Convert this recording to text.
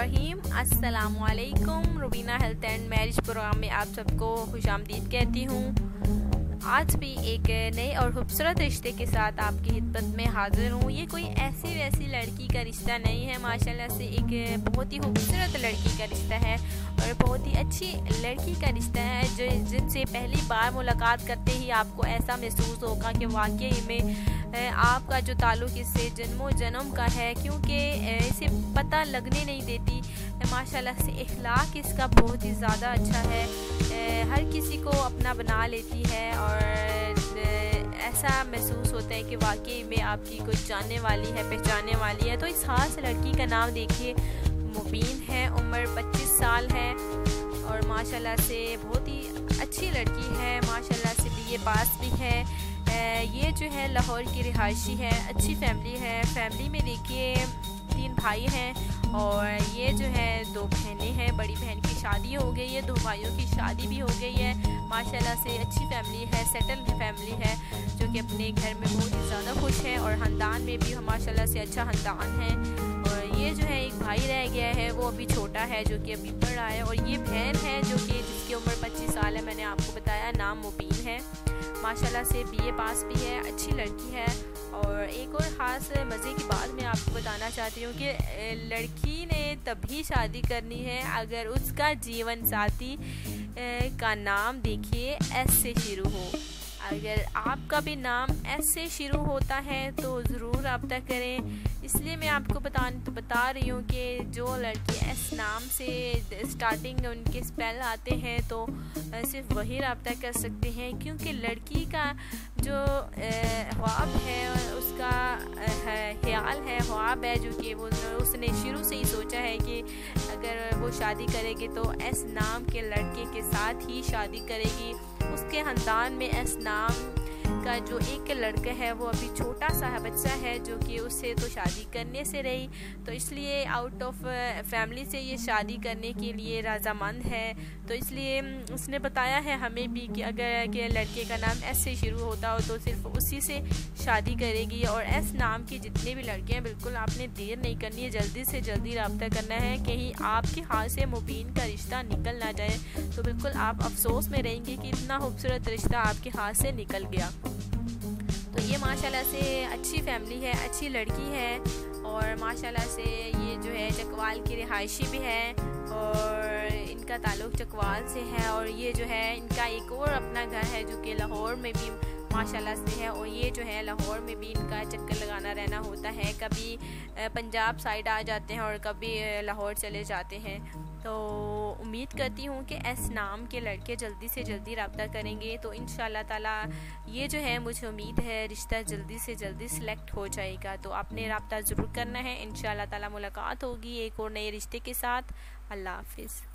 बिस्मिल्लाहिर्रहमानिर्रहीम। अस्सलामुअलैकुम। Rubina health and marriage programme में आप सबको खुशामदीद कहती हूँ। आज भी एक नए और खूबसूरत रिश्ते के साथ आपकी खिदमत में हाजिर हूँ। ये कोई ऐसी वैसी लड़की का रिश्ता नहीं है, माशाल्लाह से एक बहुत ही खूबसूरत लड़की का रिश्ता है और बहुत ही अच्छी लड़की का रिश्ता है, जो जिनसे पहली बार मुलाकात करते ही आपको ऐसा महसूस होगा कि वाकई में आपका जो ताल्लुक़ इससे जन्मों जन्म का है, क्योंकि इसे पता लगने नहीं देती। माशाल्लाह से इखलाक इसका बहुत ही ज़्यादा अच्छा है, हर किसी को अपना बना लेती है और ऐसा महसूस होता है कि वाकई में आपकी कोई जानने वाली है, पहचानने वाली है। तो इस खास लड़की का नाम देखिए मुबीन है, उम्र 25 साल है और माशाल्लाह से बहुत ही अच्छी लड़की है। माशाल्लाह से बीए पास भी है। ये जो है लाहौर की रिहायशी है, अच्छी फैमिली है। फैमिली में देखिए 3 भाई हैं और ये जो है 2 बहनें हैं। बड़ी बहन की शादी हो गई है, 2 भाइयों की शादी भी हो गई है। माशाल्लाह से अच्छी फैमिली है, सेटल फैमिली है, जो कि अपने घर में बहुत ही ज़्यादा खुश है और ख़ानदान में भी माशाल्लाह से अच्छा ख़ानदान है। और ये जो है एक भाई रह गया है, वो अभी छोटा है, जो कि अभी पढ़ रहा है। और ये बहन है जो कि जिसकी उम्र 25 साल है, मैंने आपको बताया, नाम मुबीन है। माशाल्लाह से बीए पास भी है, अच्छी लड़की है। और एक और ख़ास मज़े की बात मैं आपको बताना चाहती हूँ कि लड़की ने तभी शादी करनी है अगर उसका जीवन साथी का नाम देखिए एस से शुरू हो। अगर आपका भी नाम एस से शुरू होता है तो ज़रूर रब्ता करें। इसलिए मैं आपको बता रही हूँ कि जो लड़की एस नाम से स्टार्टिंग उनके स्पेल आते हैं तो सिर्फ वही रब्ता कर सकते हैं, क्योंकि लड़की का जो ख्वाब है, उसका ख्याल है, ख्वाब है, जो कि वो उसने शुरू से ही सोचा है कि अगर वो शादी करेगी तो एस नाम के लड़के के साथ ही शादी करेगी। उसके ख़ानदान में एस नाम का जो एक लड़का है वो अभी छोटा सा बच्चा है, जो कि उससे तो शादी करने से रही, तो इसलिए आउट ऑफ फैमिली से ये शादी करने के लिए रज़ामंद है। तो इसलिए उसने बताया है हमें भी कि अगर के लड़के का नाम एस से शुरू होता हो तो सिर्फ उसी से शादी करेगी। और एस नाम के जितने भी लड़के हैं, बिल्कुल आपने देर नहीं करनी है, जल्दी से जल्दी रब्ता करना है, कहीं आपके हाथ से मुबीन का रिश्ता निकल ना जाए तो बिल्कुल आप अफसोस में रहेंगे कि इतना खूबसूरत रिश्ता आपके हाथ से निकल गया। तो ये माशाल्लाह से अच्छी फैमिली है, अच्छी लड़की है और माशाल्लाह से ये जो है चकवाल की रिहायशी भी है और इनका ताल्लुक़ चकवाल से है। और ये जो है इनका एक और अपना घर है जो कि लाहौर में भी माशाल्लाह से है। और ये जो है लाहौर में भी इनका चक्कर लगाना रहना होता है, कभी पंजाब साइड आ जाते हैं और कभी लाहौर चले जाते हैं। तो उम्मीद करती हूँ कि एस नाम के लड़के जल्दी से जल्दी रब्ता करेंगे तो इंशाल्लाह ताला ये जो है मुझे उम्मीद है रिश्ता जल्दी से जल्दी सिलेक्ट हो जाएगा। तो आपने रब्ता ज़रूर करना है, इंशाल्लाह ताला मुलाकात होगी एक और नए रिश्ते के साथ। अल्लाह हाफिज़।